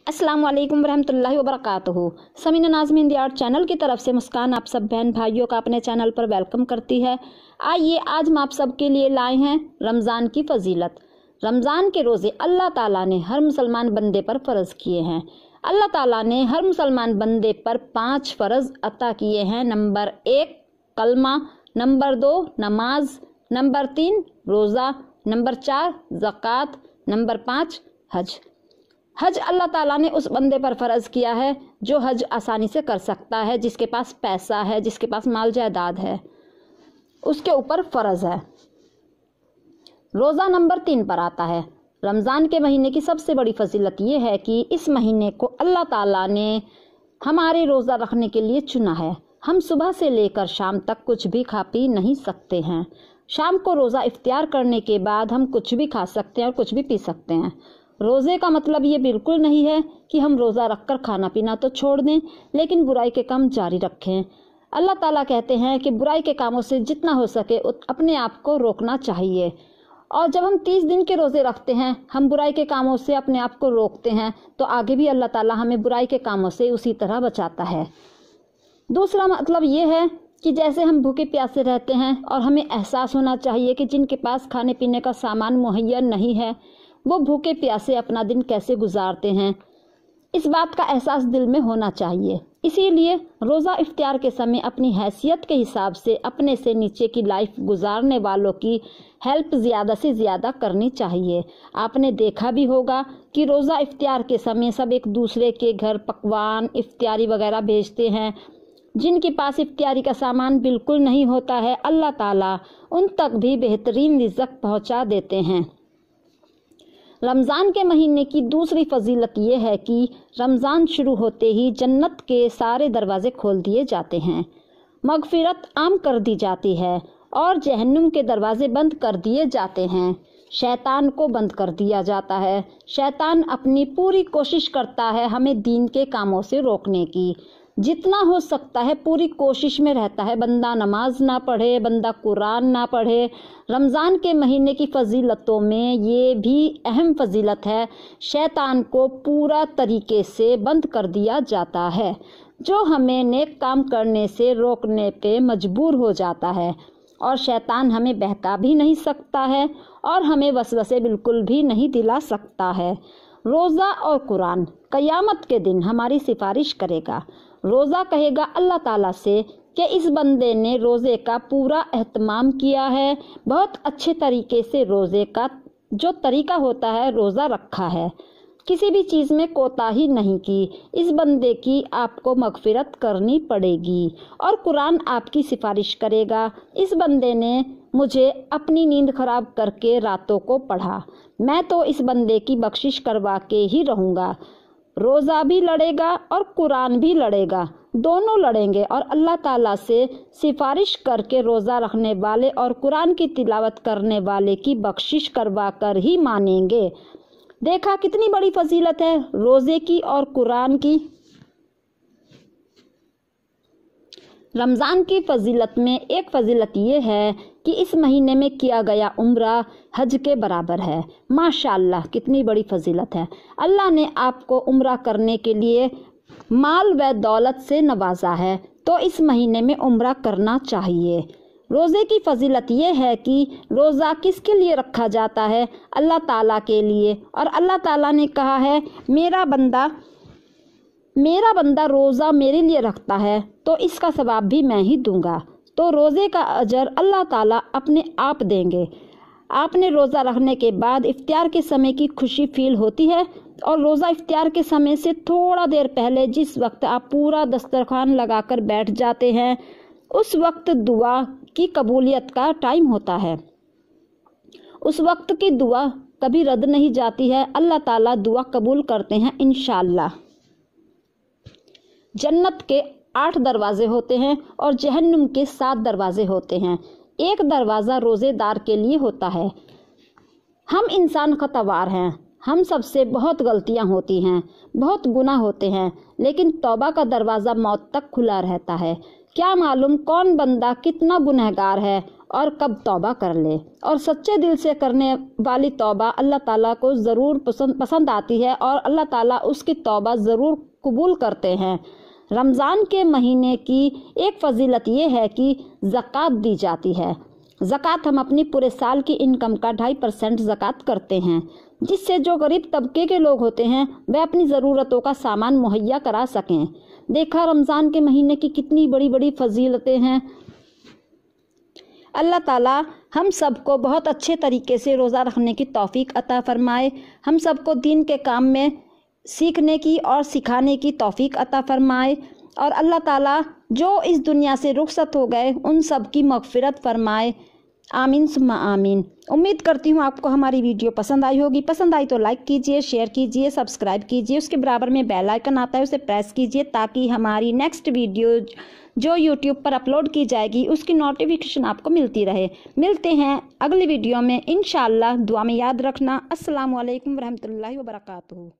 अस्सलाम वालेकुम रहमतुल्लाहि व बरकातुहू। समीना नाज़मीन दी आर्ट चैनल की तरफ से मुस्कान आप सब बहन भाइयों का अपने चैनल पर वेलकम करती है। आइए आज हम आप सब के लिए लाए हैं रमज़ान की फ़जीलत। रमज़ान के रोज़े अल्लाह ताला ने हर मुसलमान बंदे पर फ़र्ज़ किए हैं। अल्लाह ताला ने हर मुसलमान बंदे पर 5 फ़र्ज़ अता किए हैं। नंबर 1 कलमा, नंबर 2 नमाज, नंबर 3 रोज़ा, नंबर 4 ज़कात, नंबर 5 हज। हज अल्लाह ताला ने उस बंदे पर फ़र्ज़ किया है जो हज आसानी से कर सकता है, जिसके पास पैसा है, जिसके पास माल जायदाद है, उसके ऊपर फ़र्ज़ है। रोज़ा नंबर 3 पर आता है। रमज़ान के महीने की सबसे बड़ी फजीलत ये है कि इस महीने को अल्लाह ताला ने हमारे रोज़ा रखने के लिए चुना है। हम सुबह से लेकर शाम तक कुछ भी खा पी नहीं सकते हैं। शाम को रोज़ा इफ्तियार करने के बाद हम कुछ भी खा सकते हैं और कुछ भी पी सकते हैं। रोज़े का मतलब ये बिल्कुल नहीं है कि हम रोज़ा रखकर खाना पीना तो छोड़ दें, लेकिन बुराई के काम जारी रखें। अल्लाह ताला कहते हैं कि बुराई के कामों से जितना हो सके अपने आप को रोकना चाहिए। और जब हम 30 दिन के रोज़े रखते हैं, हम बुराई के कामों से अपने आप को रोकते हैं, तो आगे भी अल्लाह ताला हमें बुराई के कामों से उसी तरह बचाता है। दूसरा मतलब ये है कि जैसे हम भूखे प्यासे रहते हैं और हमें एहसास होना चाहिए कि जिनके पास खाने पीने का सामान मुहैया नहीं है, वो भूखे प्यासे अपना दिन कैसे गुजारते हैं, इस बात का एहसास दिल में होना चाहिए। इसीलिए रोज़ा इफ्तियार के समय अपनी हैसियत के हिसाब से अपने से नीचे की लाइफ गुजारने वालों की हेल्प ज़्यादा से ज़्यादा करनी चाहिए। आपने देखा भी होगा कि रोज़ा इफ्तियार के समय सब एक दूसरे के घर पकवान इफ्तियारी वगैरह भेजते हैं। जिनके पास इफ्तियारी का सामान बिल्कुल नहीं होता है, अल्लाह ताला उन तक भी बेहतरीन रिज़्क़ पहुँचा देते हैं। रमज़ान के महीने की दूसरी फजीलत यह है कि रमज़ान शुरू होते ही जन्नत के सारे दरवाज़े खोल दिए जाते हैं, मगफिरत आम कर दी जाती है और जहन्नुम के दरवाज़े बंद कर दिए जाते हैं। शैतान को बंद कर दिया जाता है। शैतान अपनी पूरी कोशिश करता है हमें दीन के कामों से रोकने की। जितना हो सकता है पूरी कोशिश में रहता है बंदा नमाज ना पढ़े, बंदा कुरान ना पढ़े। रमज़ान के महीने की फजीलतों में ये भी अहम फजीलत है, शैतान को पूरा तरीके से बंद कर दिया जाता है, जो हमें नेक काम करने से रोकने पे मजबूर हो जाता है। और शैतान हमें बहका भी नहीं सकता है और हमें वसवसे बिल्कुल भी नहीं दिला सकता है। रोज़ा और कुरान क़यामत के दिन हमारी सिफारिश करेगा। रोज़ा कहेगा अल्लाह ताला से कि इस बंदे ने रोज़े का पूरा एहतमाम किया है, बहुत अच्छे तरीके से रोज़े का जो तरीका होता है रोज़ा रखा है, किसी भी चीज़ में कोताही नहीं की। इस बंदे की आपको मगफिरत करनी पड़ेगी। और कुरान आपकी सिफारिश करेगा, इस बंदे ने मुझे अपनी नींद खराब करके रातों को पढ़ा, मैं तो इस बंदे की बख्शिश करवा के ही रहूँगा। रोज़ा भी लड़ेगा और कुरान भी लड़ेगा, दोनों लड़ेंगे और अल्लाह ताला से सिफारिश करके रोज़ा रखने वाले और कुरान की तिलावत करने वाले की बख्शिश करवा कर ही मानेंगे। देखा कितनी बड़ी फजीलत है रोज़े की और कुरान की। रमज़ान की फ़जीलत में एक फ़जीलत ये है कि इस महीने में किया गया उम्रा हज के बराबर है। माशाअल्लाह कितनी बड़ी फ़जीलत है। अल्लाह ने आपको उम्रा करने के लिए माल व दौलत से नवाजा है, तो इस महीने में उम्रा करना चाहिए। रोज़े की फ़जीलत ये है कि रोज़ा किसके लिए रखा जाता है? अल्लाह ताला के लिए। और अल्लाह ताला ने कहा है मेरा बंदा रोज़ा मेरे लिए रखता है तो इसका सवाब भी मैं ही दूंगा। तो रोज़े का अजर अल्लाह ताला अपने आप देंगे। आपने रोज़ा रखने के बाद इफ्तियार के समय की खुशी फील होती है, और रोज़ा इफ्तियार के समय से थोड़ा देर पहले जिस वक्त आप पूरा दस्तरखान लगाकर बैठ जाते हैं, उस वक्त दुआ की कबूलियत का टाइम होता है। उस वक्त की दुआ कभी रद्द नहीं जाती है, अल्लाह ताला दुआ कबूल करते हैं इंशाअल्लाह। जन्नत के 8 दरवाजे होते हैं और जहन्नुम के 7 दरवाजे होते हैं। एक दरवाज़ा रोज़ेदार के लिए होता है। हम इंसान खतावार हैं, हम सबसे बहुत गलतियां होती हैं, बहुत गुनाह होते हैं, लेकिन तौबा का दरवाज़ा मौत तक खुला रहता है। क्या मालूम कौन बंदा कितना गुनहगार है और कब तौबा कर ले। और सच्चे दिल से करने वाली तौबा अल्लाह ताला को ज़रूर पसंद आती है और अल्लाह ताला उसकी तौबा ज़रूर कबूल करते हैं। रमज़ान के महीने की एक फ़जीलत ये है कि ज़कात दी जाती है। ज़कात हम अपनी पूरे साल की इनकम का 2.5% ज़कात करते हैं, जिससे जो गरीब तबके के लोग होते हैं वह अपनी ज़रूरतों का सामान मुहैया करा सकें। देखा रमज़ान के महीने की कितनी बड़ी बड़ी फ़जीलतें हैं। अल्लाह ताला हम सबको बहुत अच्छे तरीके से रोज़ा रखने की तौफ़ीक अता फ़रमाए। हम सबको दीन के काम में सीखने की और सिखाने की तौफ़ीक अता फ़रमाए। और अल्लाह ताला जो इस दुनिया से रुखसत हो गए उन सब की मग़फ़िरत फ़रमाए। आमीन सुम्मा आमीन। उम्मीद करती हूँ आपको हमारी वीडियो पसंद आई होगी। पसंद आई तो लाइक कीजिए, शेयर कीजिए, सब्सक्राइब कीजिए। उसके बराबर में बेल आइकन आता है, उसे प्रेस कीजिए ताकि हमारी नेक्स्ट वीडियो जो यूट्यूब पर अपलोड की जाएगी उसकी नोटिफिकेशन आपको मिलती रहे। मिलते हैं अगली वीडियो में इंशाअल्लाह। दुआ में याद रखना। अस्सलामु अलैकुम वरहमतुल्लाहि वबरकातुहू।